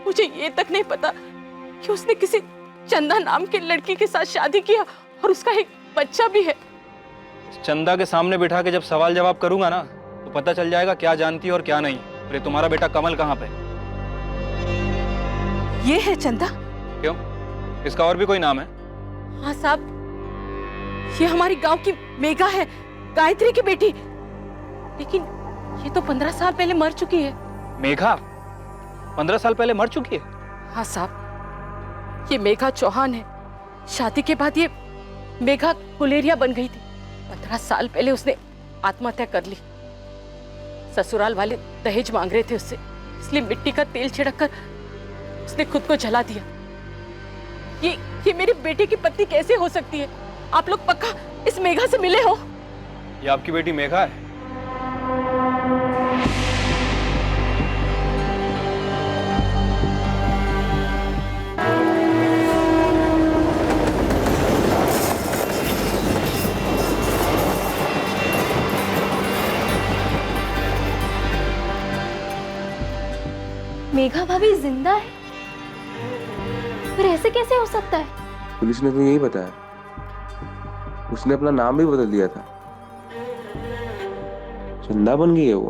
Speaker 5: मुझे ये तक नहीं पता कि उसने किसी चंदा नाम की लड़की के साथ शादी किया और उसका एक बच्चा भी है।
Speaker 16: चंदा के सामने बिठा के जब सवाल जवाब करूंगा ना तो पता चल जाएगा क्या जानती है और क्या नहीं। अरे तुम्हारा बेटा कमल कहाँ पे?
Speaker 5: ये है चंदा।
Speaker 16: क्यों, इसका और भी कोई नाम है?
Speaker 5: हाँ साहब, ये हमारी गांव की मेघा है, गायत्री की बेटी। लेकिन ये तो 15 साल पहले मर चुकी है।
Speaker 16: मेघा 15 साल पहले मर चुकी है?
Speaker 5: हाँ साहब, ये मेघा चौहान है। शादी के बाद ये मेघा गुलेरिया बन गई थी। 15 साल पहले उसने आत्महत्या कर ली। ससुराल वाले दहेज मांग रहे थे उससे, इसलिए मिट्टी का तेल छिड़ककर उसने खुद को जला दिया। ये मेरी बेटे की पत्नी कैसे हो सकती है? आप लोग पक्का इस मेघा से मिले हो?
Speaker 16: ये आपकी बेटी मेघा है?
Speaker 11: मेघा भाभी जिंदा है? पर ऐसे कैसे हो सकता है?
Speaker 4: पुलिस ने तो यही बताया। उसने अपना नाम भी बदल दिया था, चंदा बन गई है वो।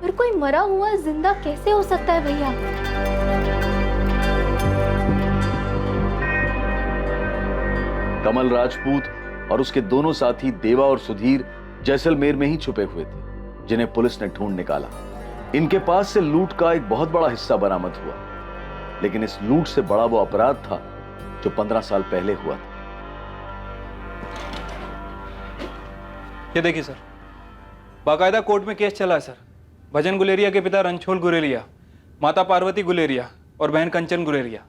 Speaker 11: पर कोई मरा हुआ जिंदा कैसे हो सकता है भैया?
Speaker 6: कमल राजपूत और उसके दोनों साथी देवा और सुधीर जैसलमेर में ही छुपे हुए थे, जिन्हें पुलिस ने ढूंढ निकाला। इनके पास से लूट का एक बहुत बड़ा हिस्सा बरामद हुआ, लेकिन इस लूट से बड़ा वो अपराध था जो 15 साल पहले हुआ था।
Speaker 16: ये देखिए सर, बाकायदा कोर्ट में केस चला है सर। भजन गुलेरिया के पिता रणछोड़ गुलेरिया, माता पार्वती गुलेरिया और बहन कंचन गुलेरिया,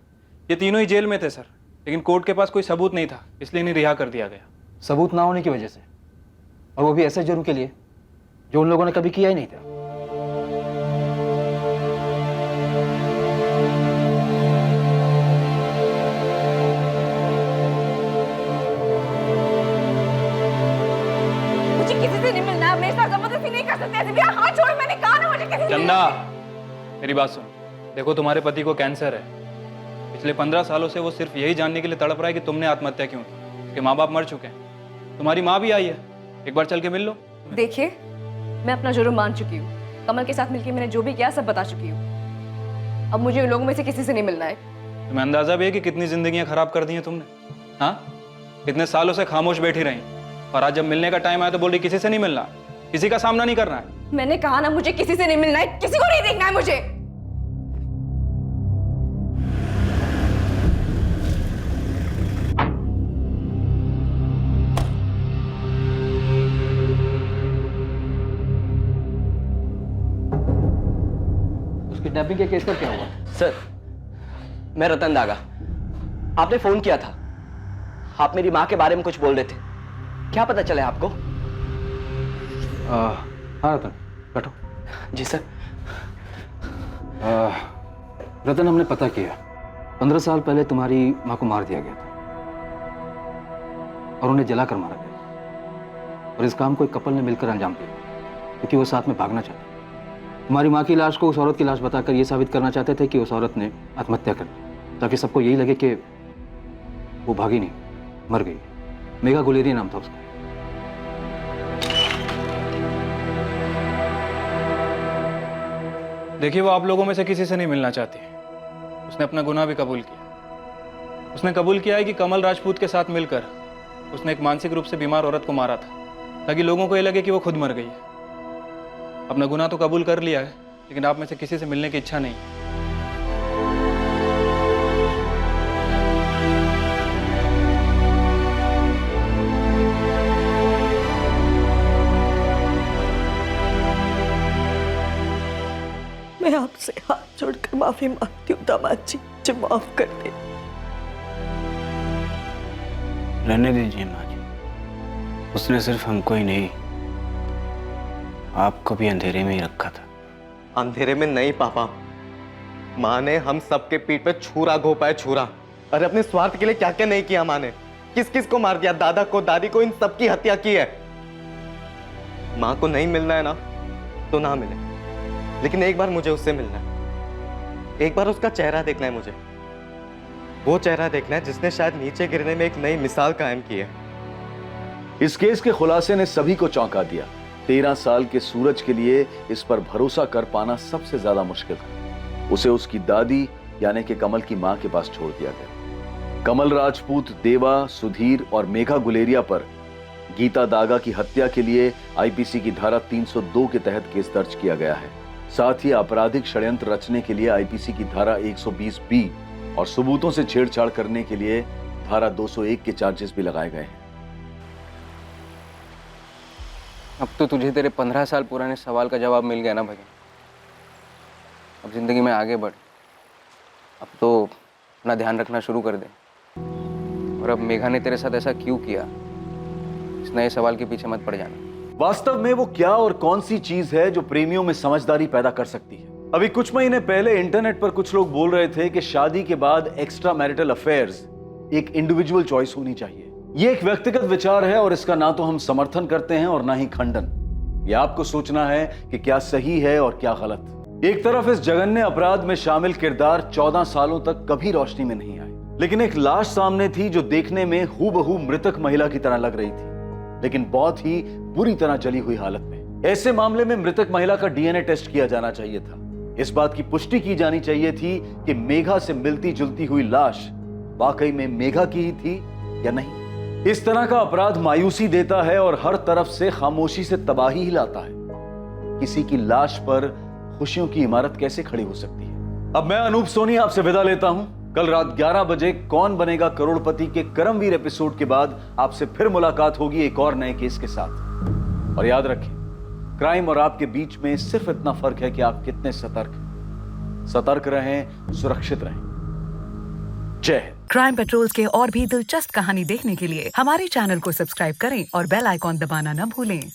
Speaker 16: ये तीनों ही जेल में थे सर। लेकिन कोर्ट के पास कोई सबूत नहीं था, इसलिए इन्हें रिहा कर दिया गया।
Speaker 14: सबूत ना होने की वजह से, और वो भी ऐसे जुर्म के लिए जो उन लोगों ने कभी किया ही नहीं था।
Speaker 16: चंदा, मेरी बात सुन। देखो, तुम्हारे पति को कैंसर है। पिछले 15 सालों से वो सिर्फ यही जानने के लिए तड़प रहा है कि तुमने आत्महत्या क्यों की। उसके माँ बाप मर चुके हैं, तुम्हारी माँ भी आई है। एक बार चल के मिल लो।
Speaker 2: देखिए, मैं अपना जुर्म मान चुकी हूँ। कमल के साथ मिलकर मैंने जो भी किया सब बता चुकी हूँ। अब मुझे उन लोगों में से किसी से नहीं मिलना है।
Speaker 16: तुम्हें अंदाजा भी है कि कितनी जिंदगियां खराब कर दी हैं तुमने? हाँ, इतने सालों से खामोश बैठी रही, और आज जब मिलने का टाइम आया तो बोल रही किसी से नहीं मिलना, किसी का सामना नहीं करना है।
Speaker 2: मैंने कहा ना, मुझे किसी से नहीं मिलना है, किसी को नहीं देखना है मुझे।
Speaker 14: किडनैपिंग के केस पर क्या हुआ?
Speaker 18: सर, मैं रतन दागा। आपने फोन किया था। आप मेरी माँ के बारे में कुछ बोल रहे थे। क्या पता चला आपको?
Speaker 14: हाँ रतन, बैठो।
Speaker 18: जी सर।
Speaker 14: रतन, हमने पता किया 15 साल पहले तुम्हारी माँ को मार दिया गया था और उन्हें जलाकर मारा गया, और इस काम को एक कपल ने मिलकर अंजाम दिया क्योंकि वो साथ में भागना चाहते। तुम्हारी माँ की लाश को उस औरत की लाश बताकर ये साबित करना चाहते थे कि उस औरत ने आत्महत्या कर ली, ताकि सबको यही लगे कि वो भागी नहीं, मर गई। मेघा गुलेरिया नाम था उसका।
Speaker 16: देखिए, वो आप लोगों में से किसी से नहीं मिलना चाहती। उसने अपना गुनाह भी कबूल किया। उसने कबूल किया है कि कमल राजपूत के साथ मिलकर उसने एक मानसिक रूप से बीमार औरत को मारा था, ताकि लोगों को ये लगे कि वो खुद मर गई है। अपना गुनाह तो कबूल कर लिया है, लेकिन आप में से किसी से मिलने की इच्छा नहीं।
Speaker 19: मैं आपसे हाथ जोड़कर माफी मांगती हूँ दामाद जी, मुझे माफ कर दे।
Speaker 3: रहने दीजिए माँ जी। उसने सिर्फ हमको ही नहीं, आपको भी अंधेरे में ही रखा था।
Speaker 18: अंधेरे में नहीं पापा, माँ ने हम सबके पीठ पे छुरा घोपा है, छुरा। अरे अपने स्वार्थ के लिए क्या क्या नहीं किया माँ ने। किस किस को मार दिया, दादा को, दादी को, इन सबकी हत्या की है। माँ को नहीं मिलना है ना तो ना मिले, लेकिन एक बार मुझे उससे मिलना है। एक बार उसका चेहरा देखना है मुझे। वो चेहरा देखना है जिसने शायद नीचे गिरने में एक नई मिसाल कायम की है।
Speaker 6: इस केस के खुलासे ने सभी को चौंका दिया। 13 साल के सूरज के लिए इस पर भरोसा कर पाना सबसे ज्यादा मुश्किल था। उसे उसकी दादी यानी कि कमल की मां के पास छोड़ दिया गया। कमल राजपूत, देवा, सुधीर और मेघा गुलेरिया पर गीता दागा की हत्या के लिए आईपीसी की धारा 302 के तहत केस दर्ज किया गया है। साथ ही आपराधिक षड्यंत्र रचने के लिए आईपीसी की धारा 120B और सबूतों से छेड़छाड़ करने के लिए धारा 201 के चार्जेस भी लगाए गए हैं।
Speaker 4: अब तो तुझे तेरे 15 साल पुराने सवाल का जवाब मिल गया ना भजन। अब जिंदगी में आगे बढ़। अब तो अपना ध्यान रखना शुरू कर दे। और अब मेघा ने तेरे साथ ऐसा क्यों किया, इस नए सवाल के पीछे मत पड़ जाना।
Speaker 6: वास्तव में वो क्या और कौन सी चीज है जो प्रेमियों में समझदारी पैदा कर सकती है? अभी कुछ महीने पहले इंटरनेट पर कुछ लोग बोल रहे थे कि शादी के बाद एक्स्ट्रा मैरिटल अफेयर्स एक इंडिविजुअल चॉइस होनी चाहिए। ये एक व्यक्तिगत विचार है और इसका ना तो हम समर्थन करते हैं और ना ही खंडन। यह आपको सोचना है कि क्या सही है और क्या गलत। एक तरफ इस जघन्य अपराध में शामिल किरदार 14 सालों तक कभी रोशनी में नहीं आए, लेकिन एक लाश सामने थी जो देखने में हूबहू मृतक महिला की तरह लग रही थी, लेकिन बहुत ही बुरी तरह जली हुई हालत में। ऐसे मामले में मृतक महिला का डीएनए टेस्ट किया जाना चाहिए था। इस बात की पुष्टि की जानी चाहिए थी कि मेघा से मिलती जुलती हुई लाश वाकई में मेघा की ही थी या नहीं। इस तरह का अपराध मायूसी देता है और हर तरफ से खामोशी से तबाही ही लाता है। किसी की लाश पर खुशियों की इमारत कैसे खड़ी हो सकती है? अब मैं अनूप सोनी आपसे विदा लेता हूं। कल रात 11 बजे कौन बनेगा करोड़पति के करमवीर एपिसोड के बाद आपसे फिर मुलाकात होगी एक और नए केस के साथ। और याद रखें, क्राइम और आपके बीच में सिर्फ इतना फर्क है कि आप कितने सतर्क रहें, सुरक्षित रहें। जय हिंद।
Speaker 20: क्राइम पेट्रोल्स के और भी दिलचस्प कहानी देखने के लिए हमारे चैनल को सब्सक्राइब करें और बेल आइकॉन दबाना न भूलें।